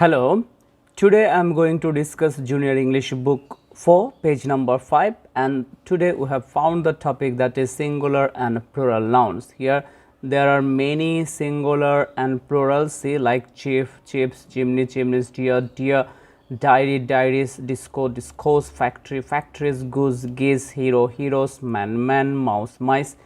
Hello, today I am going to discuss Junior English book 4, page number 5, and today we have found the topic that is singular and plural nouns. Here there are many singular and plurals, see, like chief, chips, chimney, chimneys, dear, dear, diary, diaries, disco, discos, factory, factories, goose, geese, hero, heroes, man, man, mouse, mice,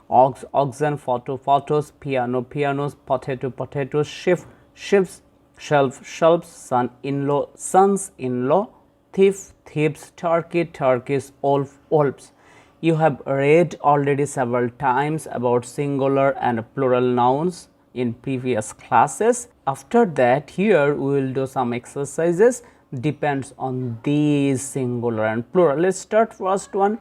ox, oxen, photo, photos, piano, pianos, potato, potatoes, shift, shifts, shelf, shelves, son-in-law, sons-in-law, thief, thieves, turkey, turkeys, wolf, wolves. You have read already several times about singular and plural nouns in previous classes. After that, here we will do some exercises depends on these singular and plural. Let's start first one.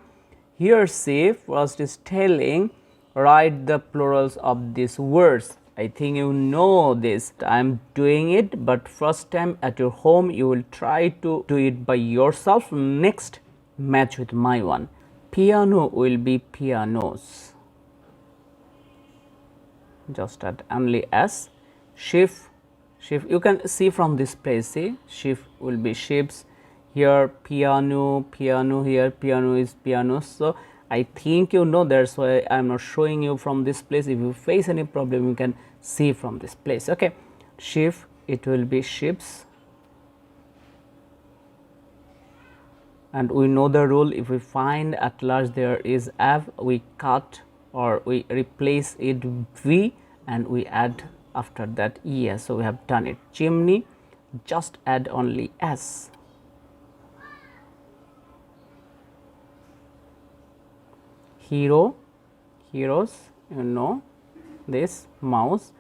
Here see, first is telling write the plurals of these words. I think you know this. I am doing it, but first time at your home you will try to do it by yourself. Next, match with my one. Piano will be pianos. Just add only S. Shift, shift. You can see from this place. See, shift will be ships. Here piano, piano. Here piano is pianos. So I think you know, that's why I am not showing you from this place. If you face any problem, you can see from this place. Okay, shift, it will be ships, and we know the rule. If we find at large there is F, we cut or we replace it V and we add after that ES. So we have done it. Chimney, just add only S. Hero, heroes, you know this. Mouse,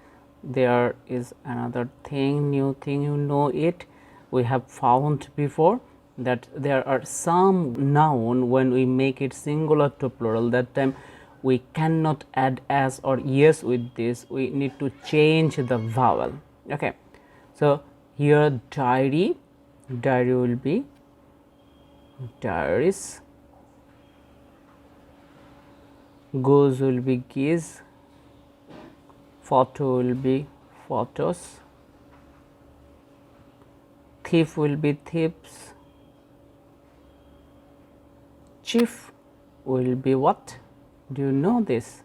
there is another thing, new thing, you know it. We have found before that there are some noun when we make it singular to plural, that time we cannot add S or yes with this, we need to change the vowel. Okay, so here diary, diary will be diaries, goose will be geese, photo will be photos, thief will be thieves, chief will be what? Do you know this?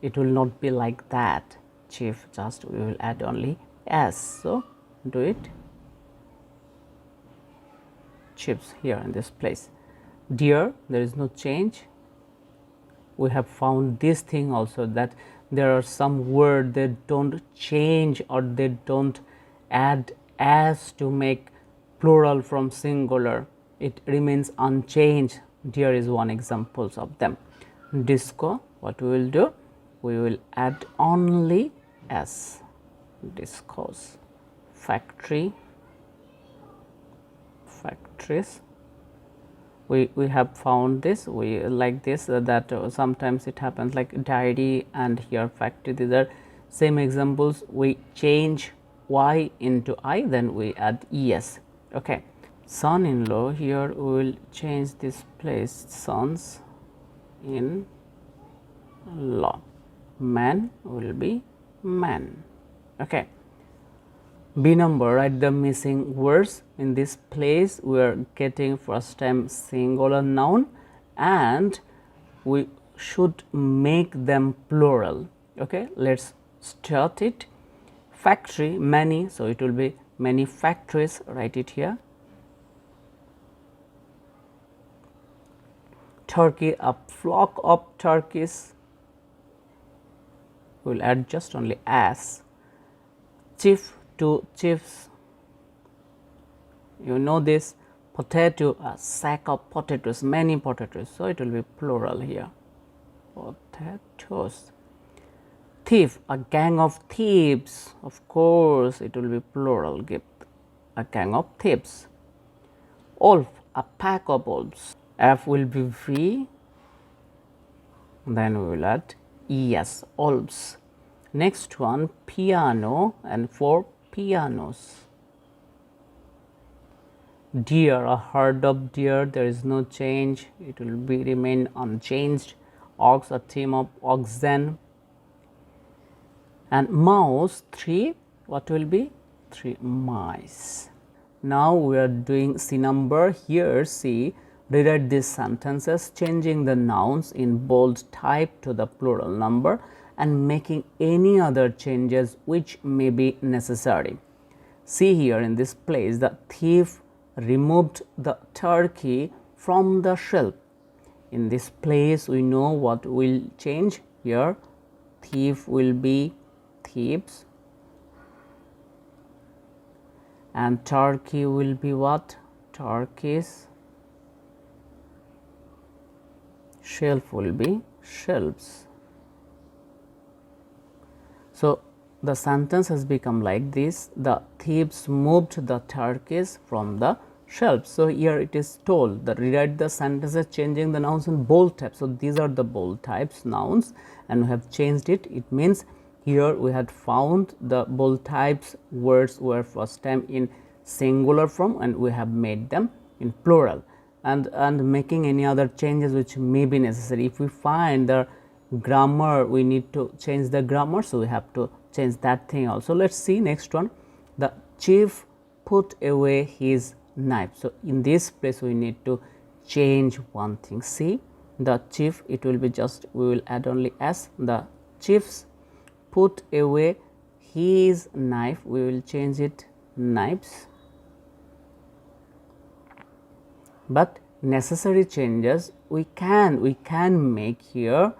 It will not be like that. Chief, just we will add only S. So do it. Chips here in this place. Dear, there is no change. We have found this thing also, that there are some words that don't change or they don't add as to make plural from singular. It remains unchanged. Dear is one example of them. Disco, what we will do? We will add only S. Discos. Factory, factories. We have found this, we like this, that sometimes it happens like diary and here factory. These are same examples. We change Y into I, then we add ES. Okay, son-in-law, here we will change this place, sons in law. Man will be man. Okay, B number, write the missing words. In this place we are getting first time singular noun and we should make them plural. Okay, let's start it. Factory, many, so it will be many factories, write it here. Turkey, a flock of turkeys, we will add just only as. Chief, two chiefs, you know this. Potato, a sack of potatoes, many potatoes, so it will be plural here. Potatoes. Thief, a gang of thieves, of course it will be plural, give a gang of thieves. Wolf, a pack of wolves. F will be V, then we will add ES, wolves. Next one, piano, and for pianos. Deer, a herd of deer, there is no change, it will be remain unchanged. Ox, a team of oxen. And mouse, 3, what will be? 3 mice. Now we are doing C number. Here see, rewrite these sentences changing the nouns in bold type to the plural number and making any other changes which may be necessary. See here in this place, the thief removed the turkey from the shelf. In this place we know what will change here. Thief will be thieves and turkey will be what? Turkeys. Shelf will be shelves. So, the sentence has become like this: the thieves moved the turkeys from the shelves. So, here it is told that rewrite the sentences changing the nouns in bold types. So, these are the bold types nouns and we have changed it. It means here we had found the bold types words were first time in singular form and we have made them in plural, and making any other changes which may be necessary. If we find the grammar, we need to change the grammar, so we have to change that thing also. Let us see next one. The chief put away his knife. So, in this place we need to change one thing. See, the chief, it will be just, we will add only s. The chiefs put away his knife, we will change it knives. But necessary changes we can make here.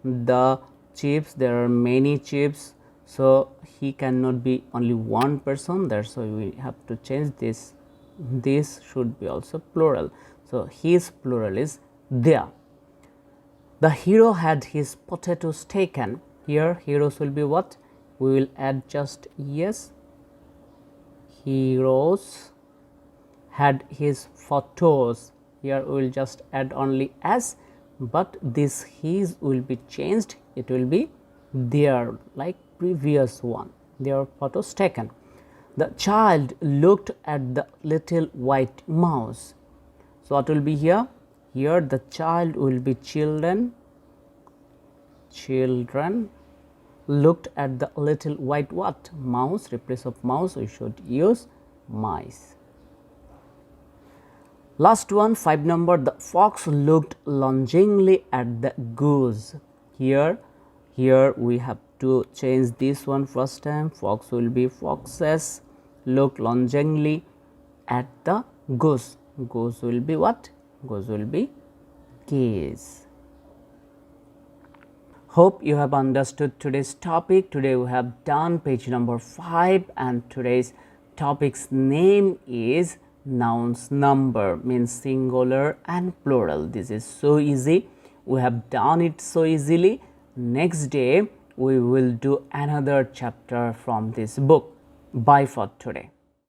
The chiefs, there are many chiefs, so he cannot be only one person, that's why we have to change this. This should be also plural. So, his plural is there. The hero had his potatoes taken. Here heroes will be what? We will add just yes. Heroes had his photos. Here we will just add only as, but this his will be changed. It will be their, like previous one, their photos taken. The child looked at the little white mouse. So, what will be here? Here the child will be children. Children looked at the little white what? Mouse. Replace of mouse we should use mice. Last one, 5 number. The fox looked longingly at the goose. Here we have to change this one first time. Fox will be foxes. Look longingly at the goose. Goose will be what? Goose will be geese. Hope you have understood today's topic. Today we have done page number 5 and today's topic's name is nouns number, means singular and plural. This is so easy. We have done it so easily. Next day we will do another chapter from this book. Bye for today.